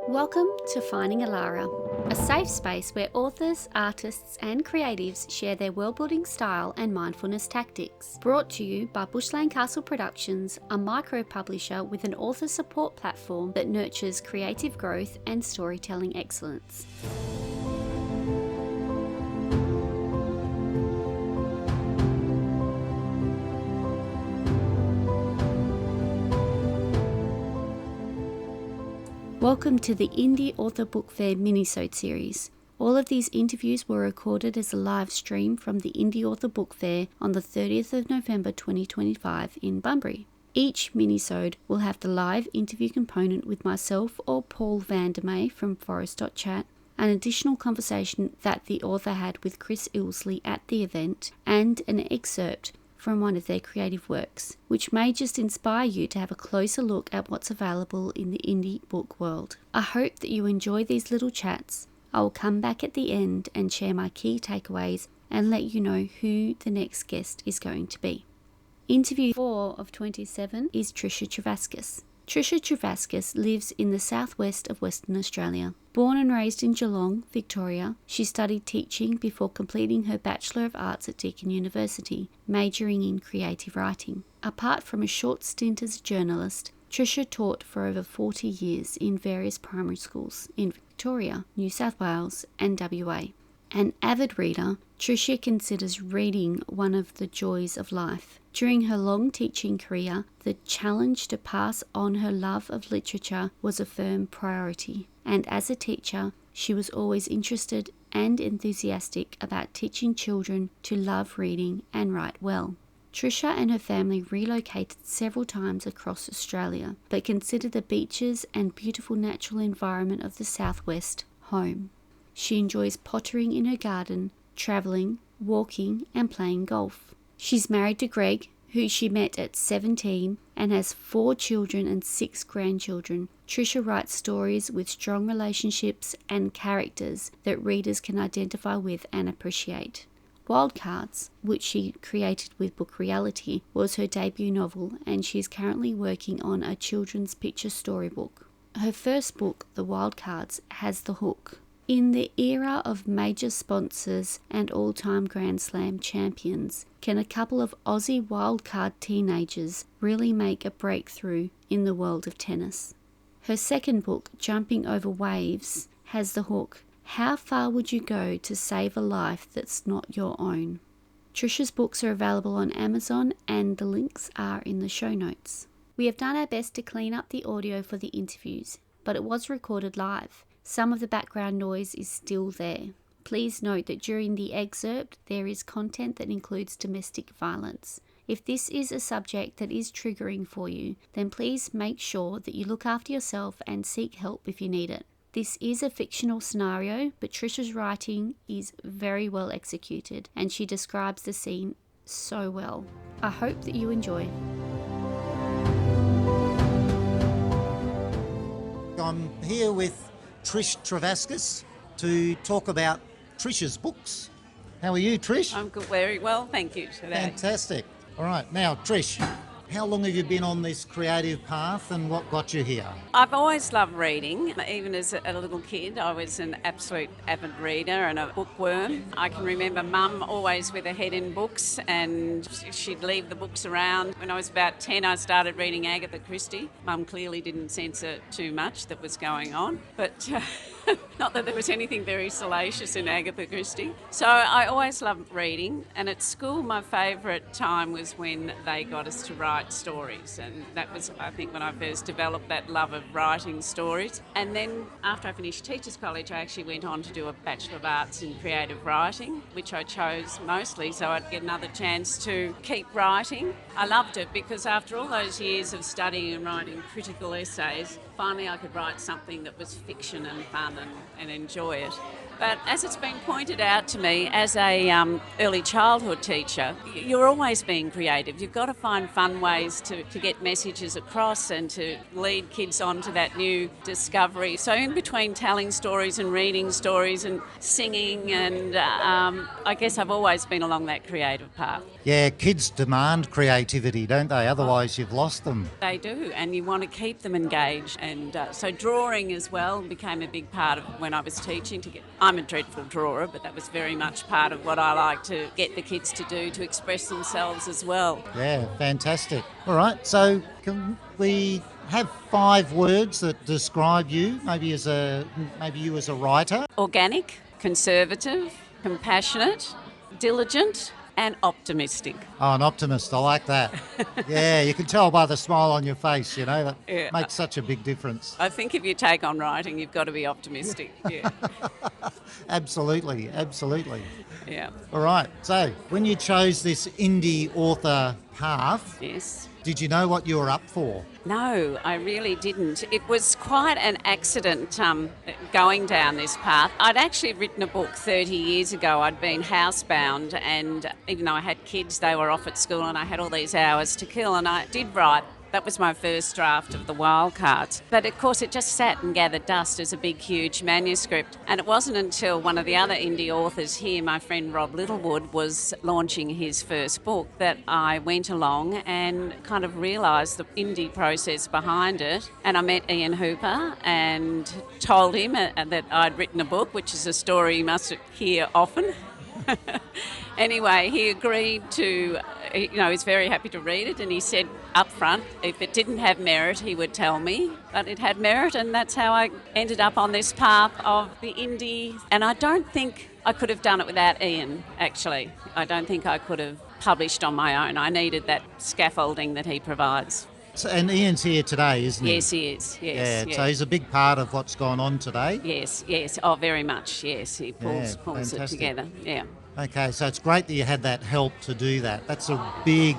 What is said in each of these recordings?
Welcome to Finding Alara, a safe space where authors, artists, and creatives share their world-building style and mindfulness tactics. Brought to you by Bushland Castle Productions, a micro-publisher with an author support platform that nurtures creative growth and storytelling excellence. Welcome to the Indie Author Book Fair Minisode series. All of these interviews were recorded as a live stream from the Indie Author Book Fair on the 30th of November 2025 in Bunbury. Each minisode will have the live interview component with myself or Paul Vandermeer from Forest.chat, an additional conversation that the author had with Chris Ilsley at the event, and an excerpt from one of their creative works, which may just inspire you to have a closer look at what's available in the indie book world. I hope that you enjoy these little chats. I will come back at the end and share my key takeaways and let you know who the next guest is going to be. Interview 4 of 27 is Tricia Tevaskis. Tricia Tevaskis lives in the southwest of Western Australia. Born and raised in Geelong, Victoria, she studied teaching before completing her Bachelor of Arts at Deakin University, majoring in creative writing. Apart from a short stint as a journalist, Tricia taught for over 40 years in various primary schools in Victoria, New South Wales and WA. An avid reader, Tricia considers reading one of the joys of life. During her long teaching career, the challenge to pass on her love of literature was a firm priority, and as a teacher, she was always interested and enthusiastic about teaching children to love reading and write well. Tricia and her family relocated several times across Australia, but consider the beaches and beautiful natural environment of the southwest home. She enjoys pottering in her garden, travelling, walking and playing golf. She's married to Greg, who she met at 17 and has 4 children and 6 grandchildren. Tricia writes stories with strong relationships and characters that readers can identify with and appreciate. Wildcards, which she created with Book Reality, was her debut novel, and she is currently working on a children's picture storybook. Her first book, The Wildcards, has the hook. In the era of major sponsors and all-time Grand Slam champions, can a couple of Aussie wildcard teenagers really make a breakthrough in the world of tennis? Her second book, Jumping Over Waves, has the hook, how far would you go to save a life that's not your own? Tricia's books are available on Amazon and the links are in the show notes. We have done our best to clean up the audio for the interviews, but it was recorded live. Some of the background noise is still there. Please note that during the excerpt, there is content that includes domestic violence. If this is a subject that is triggering for you, then please make sure that you look after yourself and seek help if you need it. This is a fictional scenario, but Tricia's writing is very well executed and she describes the scene so well. I hope that you enjoy. I'm here with Trish Tevaskis to talk about Tricia's books. How are you, Trish? I'm good, very well, thank you today. Fantastic. All right, now Trish, how long have you been on this creative path and what got you here? I've always loved reading. Even as a little kid, I was an absolute avid reader and a bookworm. I can remember Mum always with her head in books and she'd leave the books around. When I was about 10, I started reading Agatha Christie. Mum clearly didn't censor too much that was going on, but not that there was anything very salacious in Agatha Christie. So I always loved reading, and at school my favourite time was when they got us to write stories, and that was, I think, when I first developed that love of writing stories. And then after I finished Teachers College, I actually went on to do a Bachelor of Arts in Creative Writing, which I chose mostly so I'd get another chance to keep writing. I loved it because after all those years of studying and writing critical essays, finally I could write something that was fiction and fun and enjoy it. But as it's been pointed out to me, as a early childhood teacher, you're always being creative. You've got to find fun ways to get messages across and to lead kids on to that new discovery. So in between telling stories and reading stories and singing, and I guess I've always been along that creative path. Yeah, kids demand creativity, don't they? Otherwise you've lost them. They do, and you want to keep them engaged. And so drawing as well became a big part of when I was teaching. I'm a dreadful drawer, but that was very much part of what I like to get the kids to do, to express themselves as well. Yeah, fantastic. All right, so can we have 5 words that describe you, maybe you as a writer? Organic, conservative, compassionate, diligent, and optimistic. Oh, an optimist, I like that. Yeah, you can tell by the smile on your face, that makes such a big difference. I think if you take on writing, you've got to be optimistic. Yeah. Absolutely. Yeah. All right, so when you chose this indie author path, Yes. did you know what you were up for? No, I really didn't. It was quite an accident going down this path. I'd actually written a book 30 years ago. I'd been housebound, and even though I had kids, they were off at school and I had all these hours to kill, and I did write. That was my first draft of the Wildcards. But of course it just sat and gathered dust as a big, huge manuscript. And it wasn't until one of the other indie authors here, my friend Rob Littlewood, was launching his first book that I went along and kind of realised the indie process behind it. And I met Ian Hooper and told him that I'd written a book, which is a story you must hear often. Anyway, he agreed to, he's very happy to read it, and he said up front if it didn't have merit he would tell me, but it had merit, and that's how I ended up on this path of the indie. And I don't think I could have done it without Ian, actually. I don't think I could have published on my own. I needed that scaffolding that he provides. So, and Ian's here today, isn't he? Yes, he is. Yes, Yeah, so he's a big part of what's gone on today. Yes. Oh, very much, yes. He pulls it together, yeah. Okay, so it's great that you had that help to do that. That's a big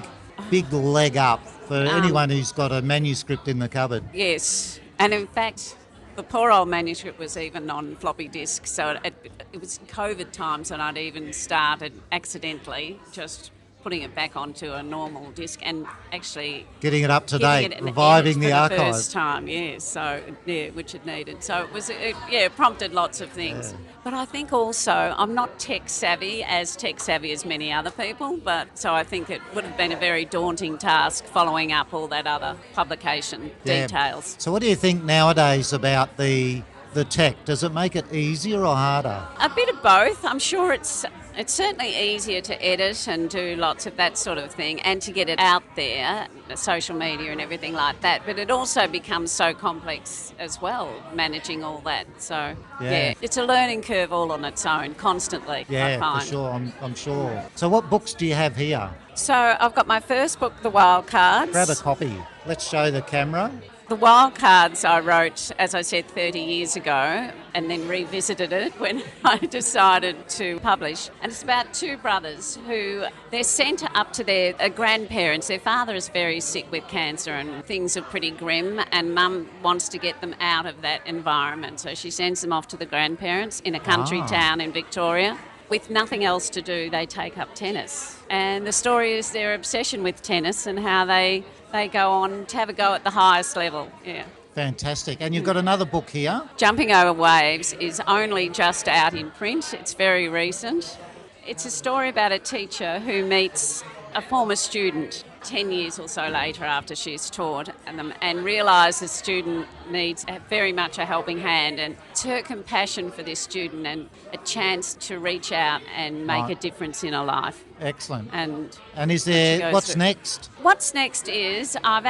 leg up for anyone who's got a manuscript in the cupboard. Yes, and in fact, the poor old manuscript was even on floppy disk, so it was COVID times, and I'd even started accidentally just putting it back onto a normal disc and actually getting it up to date, reviving the archive. For the first time, which it needed. So it prompted lots of things. Yeah. But I think also I'm not tech savvy as many other people, but so I think it would have been a very daunting task following up all that other publication details. So what do you think nowadays about the tech? Does it make it easier or harder? A bit of both. I'm sure it's certainly easier to edit and do lots of that sort of thing and to get it out there, social media and everything like that. But it also becomes so complex as well, managing all that. So, it's a learning curve all on its own, constantly, I find. For sure, I'm sure. So what books do you have here? So I've got my first book, The Wildcards. Grab a copy. Let's show the camera. The Wildcards I wrote, as I said, 30 years ago, and then revisited it when I decided to publish. And it's about 2 brothers who they're sent up to their grandparents. Their father is very sick with cancer and things are pretty grim, and Mum wants to get them out of that environment. So she sends them off to the grandparents in a country town in Victoria. With nothing else to do, they take up tennis. And the story is their obsession with tennis and how they go on to have a go at the highest level. Yeah. Fantastic. And you've got another book here. Jumping Over Waves is only just out in print. It's very recent. It's a story about a teacher who meets a former student 10 years or so later after she's taught and realises the student needs very much a helping hand, and it's her compassion for this student and a chance to reach out and make a difference in her life. Excellent. And is there, what's next? What's next is I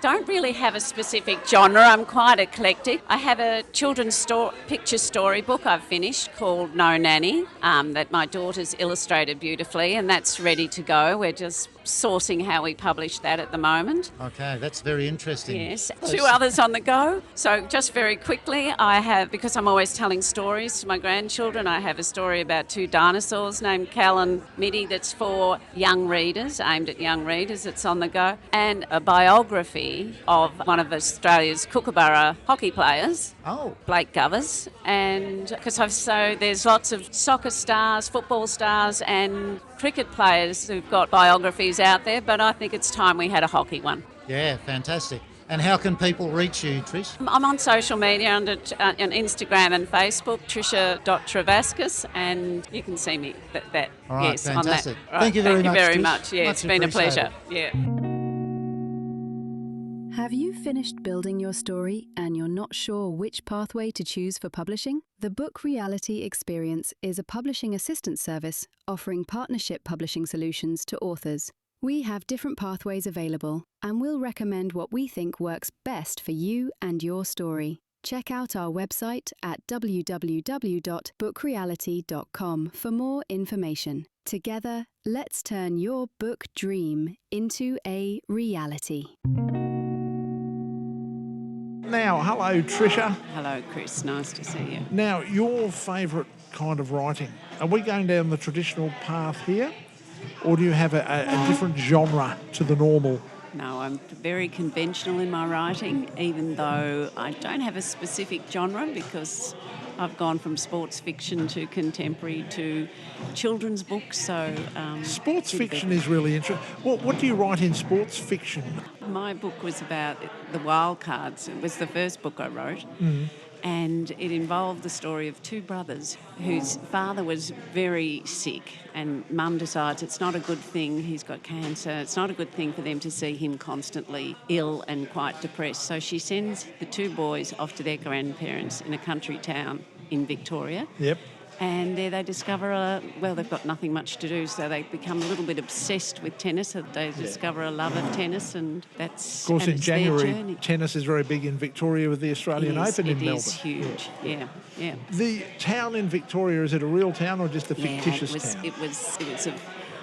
don't really have a specific genre. I'm quite eclectic. I have a children's picture story book I've finished called No Nanny that my daughter's illustrated beautifully, and that's ready to go. We're just sourcing how we publish that at the moment. Okay, that's very interesting. Yes, 2 others on the go. So just very quickly, I have, because I'm always telling stories to my grandchildren, I have a story about 2 dinosaurs named Cal and mini that's for young readers, aimed at young readers. It's on the go. And a biography of one of Australia's Kookaburra hockey players, Oh, Blake Govers, and so there's lots of soccer stars, football stars, and cricket players who've got biographies out there, but I think it's time we had a hockey one. yeah, fantastic. And how can people reach you, Trish? I'm on social media on Instagram and Facebook, Tricia.Tevaskis, and you can see me that All right, yes, fantastic. on that. Right, Thank you very Thank much, you Trish. very much. Yeah, Much it's been a pleasure. appreciated. Yeah. Have you finished building your story and you're not sure which pathway to choose for publishing? The Book Reality Experience is a publishing assistance service offering partnership publishing solutions to authors. We have different pathways available, and we'll recommend what we think works best for you and your story. Check out our website at www.bookreality.com for more information. Together, let's turn your book dream into a reality. Now, hello, Tricia. Hello, Chris. Nice to see you. Now, your favourite kind of writing, are we going down the traditional path here? Or do you have a different genre to the normal? No, I'm very conventional in my writing, even though I don't have a specific genre because I've gone from sports fiction to contemporary to children's books. So Sports fiction is really interesting. What do you write in sports fiction? My book was about the wild cards. It was the first book I wrote. And it involved the story of two brothers whose father was very sick, and mum decides it's not a good thing, he's got cancer, it's not a good thing for them to see him constantly ill and quite depressed. So she sends the two boys off to their grandparents in a country town in Victoria. Yep. And there they discover they've got nothing much to do, so they become a little bit obsessed with tennis. So they discover a love of tennis, and that's... Of course, in and it's their January, journey. tennis is very big in Victoria with the Australian Open in Melbourne. It is huge, yeah. The town in Victoria, is it a real town or just a fictitious town?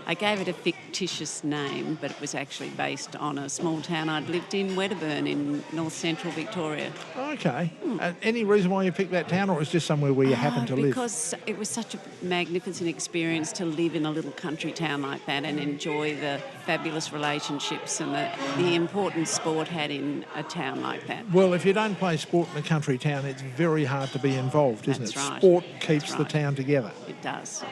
I gave it a fictitious name, but it was actually based on a small town I'd lived in, Wedderburn, in north central Victoria. Okay. Any reason why you picked that town, or it was just somewhere where you happened to live? Because it was such a magnificent experience to live in a little country town like that and enjoy the fabulous relationships and the importance sport had in a town like that. Well, if you don't play sport in a country town, it's very hard to be involved, isn't That's it? right. Sport keeps That's the right. town together. It does.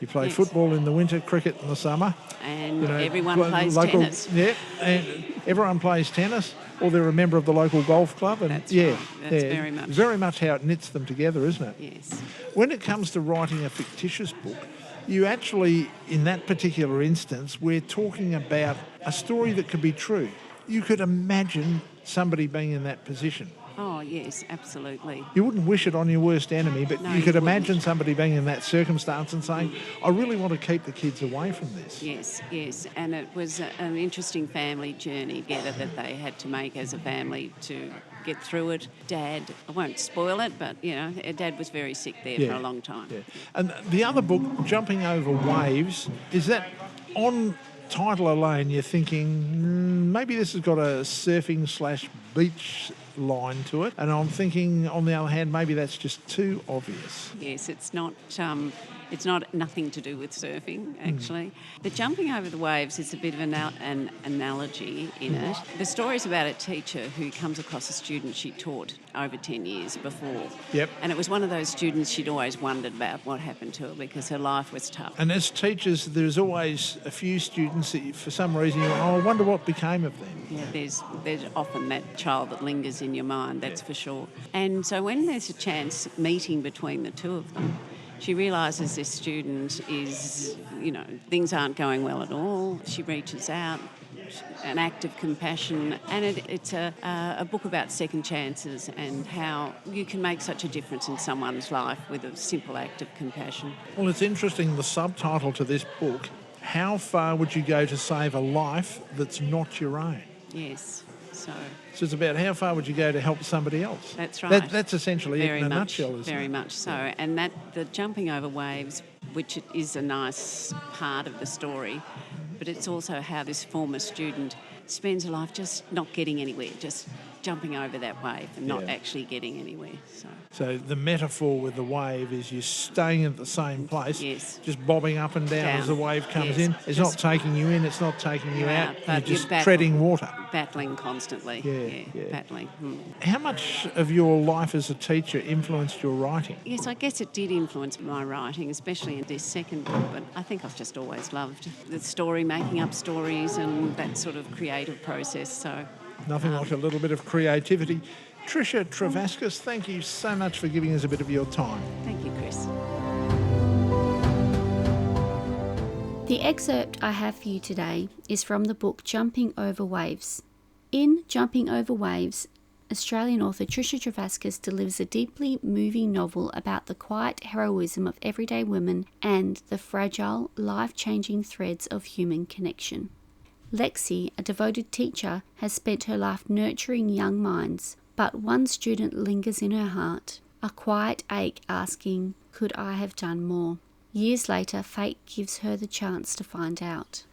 You play Yes. football in the winter, cricket in the summer. And everyone plays local, tennis. Yeah, and everyone plays tennis, or they're a member of the local golf club. And That's yeah, right. That's yeah, very much. how it knits them together, isn't it? Yes. When it comes to writing a fictitious book, you actually, in that particular instance, we're talking about a story that could be true. You could imagine somebody being in that position. Oh, yes, absolutely. You wouldn't wish it on your worst enemy, but No, you could you imagine wouldn't. somebody being in that circumstance and saying, I really want to keep the kids away from this. Yes, and it was an interesting family journey together that they had to make as a family to get through it. Dad, I won't spoil it, but, Dad was very sick there for a long time. Yeah. And the other book, Jumping Over Waves, is that on title alone you're thinking, maybe this has got a surfing/beach line to it, and I'm thinking, on the other hand, maybe that's just too obvious. Yes, it's not nothing to do with surfing, actually. The jumping over the waves is a bit of an analogy in it. The story's about a teacher who comes across a student she taught over 10 years before. Yep. And it was one of those students she'd always wondered about what happened to her because her life was tough. And as teachers, there's always a few students that for some reason you go, I wonder what became of them. Yeah, there's often that child that lingers in your mind, that's for sure. And so when there's a chance meeting between the two of them, she realises this student is, things aren't going well at all. She reaches out, an act of compassion, and it's a book about second chances and how you can make such a difference in someone's life with a simple act of compassion. Well, it's interesting, the subtitle to this book, How Far Would You Go to Save a Life That's Not Your Own? Yes, so it's about how far would you go to help somebody else. That's right. That's essentially it in a nutshell, isn't it? Very much so. And that the jumping over waves, which is a nice part of the story, but it's also how this former student spends her life just not getting anywhere, just jumping over that wave and not Yeah. actually getting anywhere. So the metaphor with the wave is you're staying at the same place, Yes. just bobbing up and down as the wave comes in. It's not taking you in, it's not taking you out. You're but just you're treading water. battling constantly. Yeah. Battling. How much of your life as a teacher influenced your writing? Yes, I guess it did influence my writing, especially in this second book, but I think I've just always loved the story, making up stories and that sort of creative process. So Nothing like a little bit of creativity. Tricia Tevaskis, thank you so much for giving us a bit of your time. thank you, Chris. The excerpt I have for you today is from the book Jumping Over Waves. In Jumping Over Waves, Australian author Tricia Tevaskis delivers a deeply moving novel about the quiet heroism of everyday women and the fragile, life-changing threads of human connection. Lexi, a devoted teacher, has spent her life nurturing young minds, but one student lingers in her heart, a quiet ache asking, could I have done more? Years later, fate gives her the chance to find out.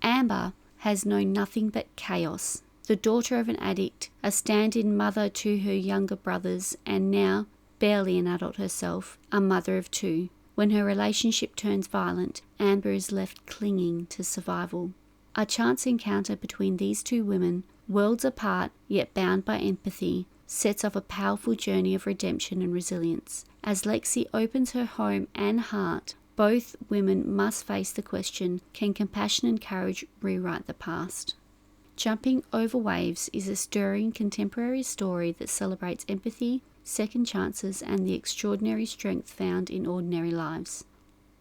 Amber has known nothing but chaos. The daughter of an addict, a stand-in mother to her younger brothers, and now, barely an adult herself, a mother of two. When her relationship turns violent, Amber is left clinging to survival. A chance encounter between these two women, worlds apart yet bound by empathy, sets off a powerful journey of redemption and resilience. As Lexi opens her home and heart, both women must face the question, can compassion and courage rewrite the past? Jumping Over Waves is a stirring contemporary story that celebrates empathy, second chances, and the extraordinary strength found in ordinary lives.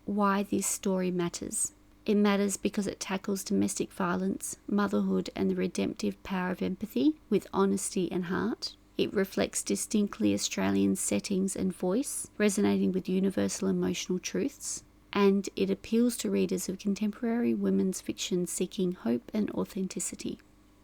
Why this story matters. It matters because it tackles domestic violence, motherhood, and the redemptive power of empathy with honesty and heart. It reflects distinctly Australian settings and voice, resonating with universal emotional truths. And it appeals to readers of contemporary women's fiction seeking hope and authenticity.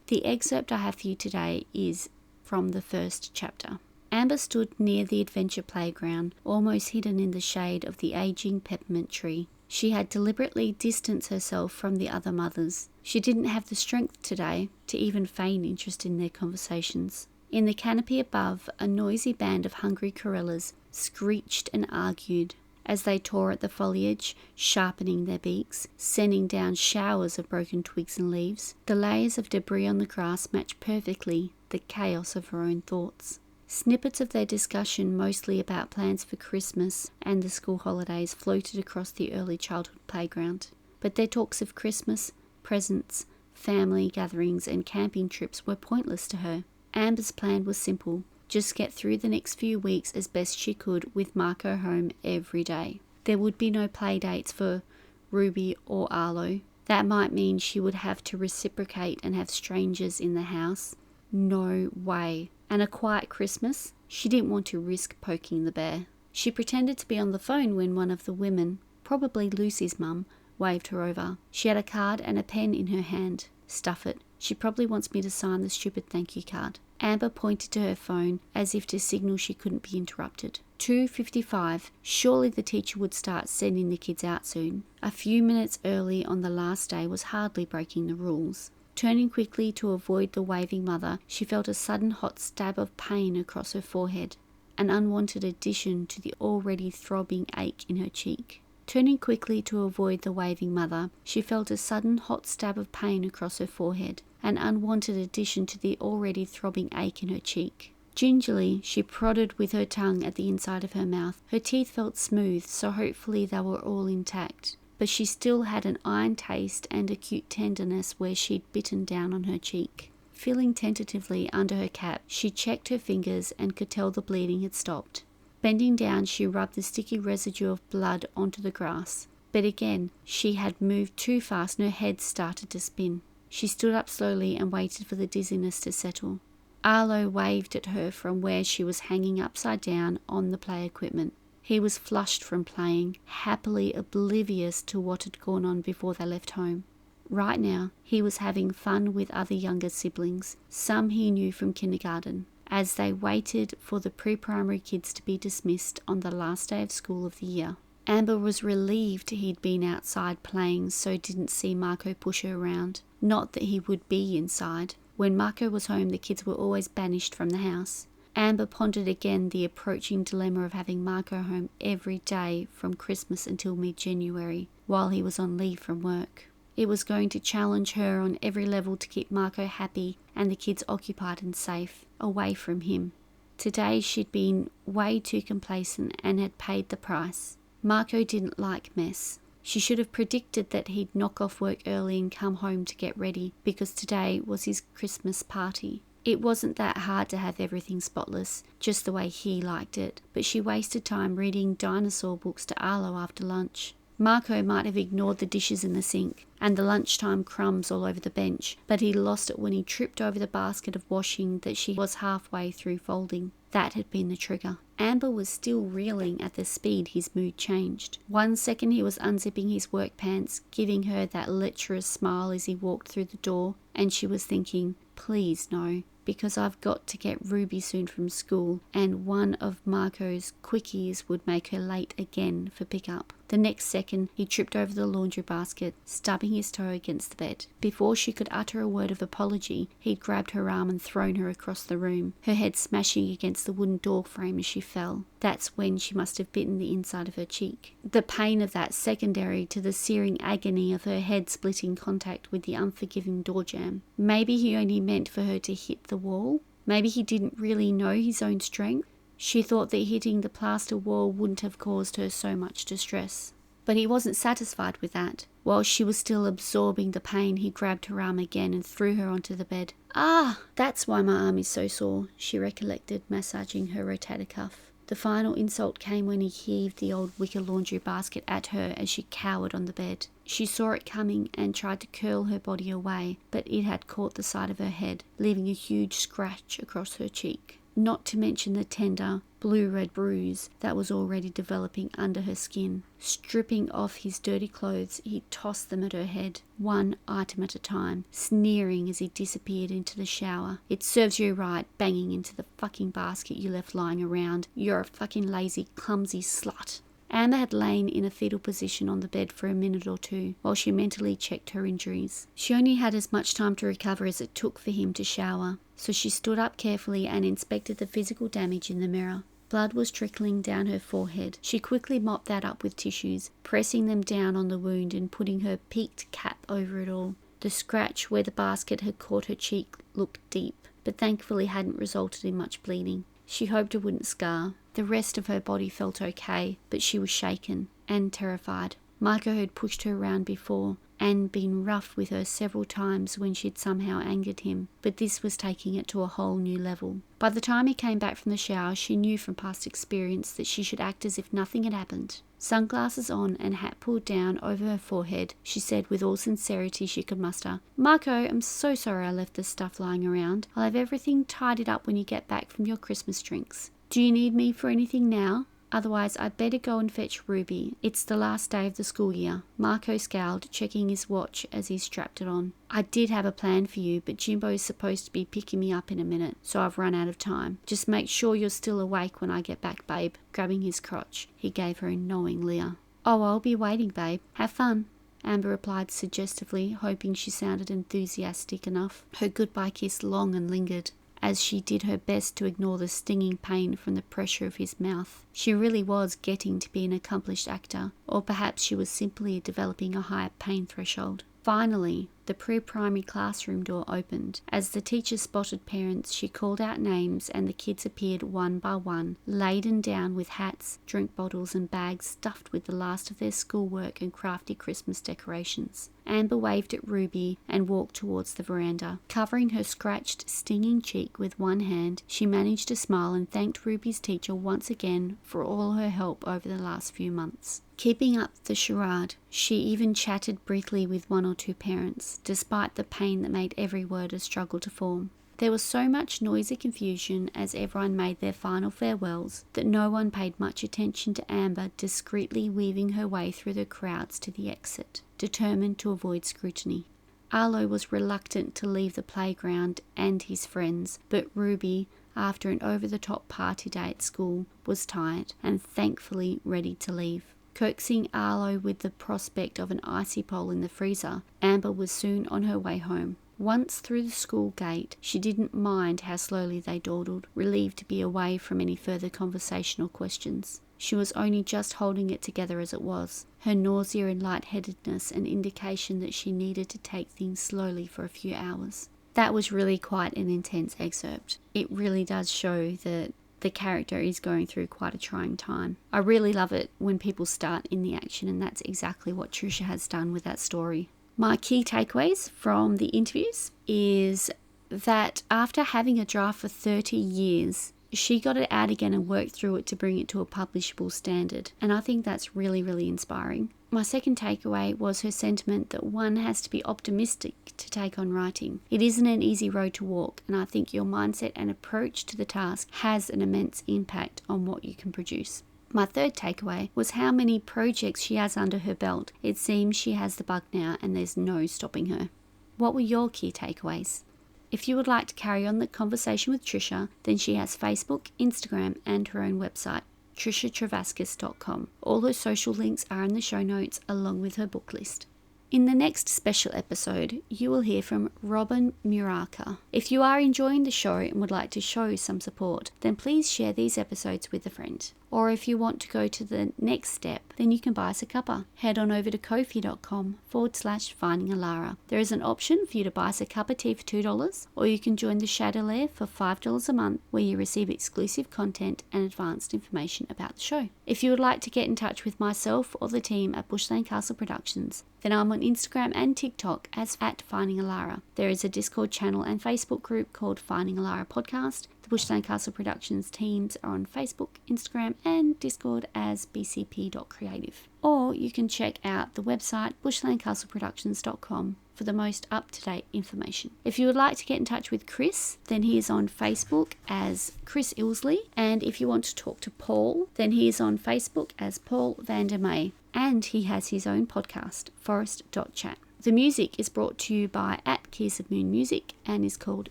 The excerpt I have for you today is from the first chapter. Amber stood near the adventure playground, almost hidden in the shade of the aging peppermint tree. She had deliberately distanced herself from the other mothers. She didn't have the strength today to even feign interest in their conversations. In the canopy above, a noisy band of hungry corellas screeched and argued as they tore at the foliage, sharpening their beaks, sending down showers of broken twigs and leaves. The layers of debris on the grass matched perfectly the chaos of her own thoughts. Snippets of their discussion, mostly about plans for Christmas and the school holidays, floated across the early childhood playground. But their talks of Christmas, presents, family gatherings and camping trips were pointless to her. Amber's plan was simple. Just get through the next few weeks as best she could with Marco home every day. There would be no play dates for Ruby or Arlo. That might mean she would have to reciprocate and have strangers in the house. No way. And a quiet Christmas? She didn't want to risk poking the bear. She pretended to be on the phone when one of the women, probably Lucy's mum, waved her over. She had a card and a pen in her hand. Stuff it. She probably wants me to sign the stupid thank you card. Amber pointed to her phone as if to signal she couldn't be interrupted. 2:55. Surely the teacher would start sending the kids out soon. A few minutes early on the last day was hardly breaking the rules. Turning quickly to avoid the waving mother, she felt a sudden hot stab of pain across her forehead, an unwanted addition to the already throbbing ache in her cheek. Turning quickly to avoid the waving mother, she felt a sudden hot stab of pain across her forehead, an unwanted addition to the already throbbing ache in her cheek. Gingerly, she prodded with her tongue at the inside of her mouth. Her teeth felt smooth, so hopefully they were all intact. But she still had an iron taste and acute tenderness where she'd bitten down on her cheek. Feeling tentatively under her cap, she checked her fingers and could tell the bleeding had stopped. Bending down, she rubbed the sticky residue of blood onto the grass. But again, she had moved too fast and her head started to spin. She stood up slowly and waited for the dizziness to settle. Arlo waved at her from where she was hanging upside down on the play equipment. He was flushed from playing, happily oblivious to what had gone on before they left home. Right now, he was having fun with other younger siblings, some he knew from kindergarten, as they waited for the pre-primary kids to be dismissed on the last day of school of the year. Amber was relieved he'd been outside playing, so didn't see Marco push her around. Not that he would be inside. When Marco was home, the kids were always banished from the house. Amber pondered again the approaching dilemma of having Marco home every day from Christmas until mid-January, while he was on leave from work. It was going to challenge her on every level to keep Marco happy and the kids occupied and safe, away from him. Today she'd been way too complacent and had paid the price. Marco didn't like mess. She should have predicted that he'd knock off work early and come home to get ready, because today was his Christmas party. It wasn't that hard to have everything spotless, just the way he liked it, but she wasted time reading dinosaur books to Arlo after lunch. Marco might have ignored the dishes in the sink and the lunchtime crumbs all over the bench, but he lost it when he tripped over the basket of washing that she was halfway through folding. That had been the trigger. Amber was still reeling at the speed his mood changed. 1 second he was unzipping his work pants, giving her that lecherous smile as he walked through the door, and she was thinking, please no, because I've got to get Ruby soon from school, and one of Marco's quickies would make her late again for pickup. The next second, he tripped over the laundry basket, stubbing his toe against the bed. Before she could utter a word of apology, he'd grabbed her arm and thrown her across the room, her head smashing against the wooden door frame as she fell. That's when she must have bitten the inside of her cheek. The pain of that secondary to the searing agony of her head splitting contact with the unforgiving door jamb. Maybe he only meant for her to hit the wall. Maybe he didn't really know his own strength. She thought that hitting the plaster wall wouldn't have caused her so much distress. But he wasn't satisfied with that. While she was still absorbing the pain, he grabbed her arm again and threw her onto the bed. Ah, that's why my arm is so sore, she recollected, massaging her rotator cuff. The final insult came when he heaved the old wicker laundry basket at her as she cowered on the bed. She saw it coming and tried to curl her body away, but it had caught the side of her head, leaving a huge scratch across her cheek. Not to mention the tender, blue-red bruise that was already developing under her skin. Stripping off his dirty clothes, he tossed them at her head, one item at a time, sneering as he disappeared into the shower. It serves you right, banging into the fucking basket you left lying around. You're a fucking lazy, clumsy slut. Amber had lain in a fetal position on the bed for a minute or two while she mentally checked her injuries. She only had as much time to recover as it took for him to shower, so she stood up carefully and inspected the physical damage in the mirror. Blood was trickling down her forehead. She quickly mopped that up with tissues, pressing them down on the wound and putting her peaked cap over it all. The scratch where the basket had caught her cheek looked deep, but thankfully hadn't resulted in much bleeding. She hoped it wouldn't scar. The rest of her body felt okay, but she was shaken and terrified. Marco had pushed her around before and been rough with her several times when she'd somehow angered him, but this was taking it to a whole new level. By the time he came back from the shower, she knew from past experience that she should act as if nothing had happened. Sunglasses on and hat pulled down over her forehead, she said with all sincerity she could muster, "Marco, I'm so sorry I left this stuff lying around. I'll have everything tidied up when you get back from your Christmas drinks. Do you need me for anything now? Otherwise, I'd better go and fetch Ruby. It's the last day of the school year." Marco scowled, checking his watch as he strapped it on. "I did have a plan for you, but Jimbo's supposed to be picking me up in a minute, so I've run out of time. Just make sure you're still awake when I get back, babe." Grabbing his crotch, he gave her a knowing leer. "Oh, I'll be waiting, babe. Have fun," Amber replied suggestively, hoping she sounded enthusiastic enough. Her goodbye kiss long and lingered, as she did her best to ignore the stinging pain from the pressure of his mouth. She really was getting to be an accomplished actor, or perhaps she was simply developing a higher pain threshold. Finally, the pre-primary classroom door opened. As the teacher spotted parents, she called out names and the kids appeared one by one, laden down with hats, drink bottles and bags stuffed with the last of their schoolwork and crafty Christmas decorations. Amber waved at Ruby and walked towards the veranda. Covering her scratched, stinging cheek with one hand, she managed to smile and thanked Ruby's teacher once again for all her help over the last few months. Keeping up the charade, she even chatted briefly with one or two parents, despite the pain that made every word a struggle to form. There was so much noisy confusion as everyone made their final farewells that no one paid much attention to Amber discreetly weaving her way through the crowds to the exit, determined to avoid scrutiny. Arlo was reluctant to leave the playground and his friends, but Ruby, after an over-the-top party day at school, was tired and thankfully ready to leave. Coaxing Arlo with the prospect of an icy pole in the freezer, Amber was soon on her way home. Once through the school gate, she didn't mind how slowly they dawdled, relieved to be away from any further conversation or questions. She was only just holding it together as it was, her nausea and lightheadedness an indication that she needed to take things slowly for a few hours. That was really quite an intense excerpt. It really does show that the character is going through quite a trying time. I really love it when people start in the action, and that's exactly what Tricia has done with that story. My key takeaways from the interviews is that after having a draft for 30 years, she got it out again and worked through it to bring it to a publishable standard. And I think that's really, really inspiring. My second takeaway was her sentiment that one has to be optimistic to take on writing. It isn't an easy road to walk, and I think your mindset and approach to the task has an immense impact on what you can produce. My third takeaway was how many projects she has under her belt. It seems she has the bug now and there's no stopping her. What were your key takeaways? If you would like to carry on the conversation with Tricia, then she has Facebook, Instagram, and her own website, triciatevaskis.com. All her social links are in the show notes along with her book list. In the next special episode, you will hear from Robin Muraka. If you are enjoying the show and would like to show some support, then please share these episodes with a friend. Or if you want to go to the next step, then you can buy us a cuppa. Head on over to ko-fi.com/findingalara. There is an option for you to buy us a cup of tea for $2, or you can join the Shadow Lair for $5 a month, where you receive exclusive content and advanced information about the show. If you would like to get in touch with myself or the team at Bushland Castle Productions, then I'm on Instagram and TikTok as @FindingAlara. There is a Discord channel and Facebook group called Finding Alara Podcast. The Bushland Castle Productions teams are on Facebook, Instagram, and Discord as bcp.creative. Or you can check out the website bushlandcastleproductions.com for the most up-to-date information. If you would like to get in touch with Chris, then he is on Facebook as Chris Ilsley. And if you want to talk to Paul, then he is on Facebook as Paul Vandermeer. And he has his own podcast, Forest.chat. The music is brought to you by @Keys of Moon Music and is called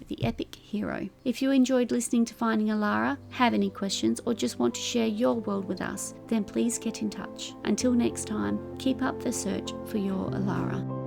The Epic Hero. If you enjoyed listening to Finding Alara, have any questions, or just want to share your world with us, then please get in touch. Until next time, keep up the search for your Alara.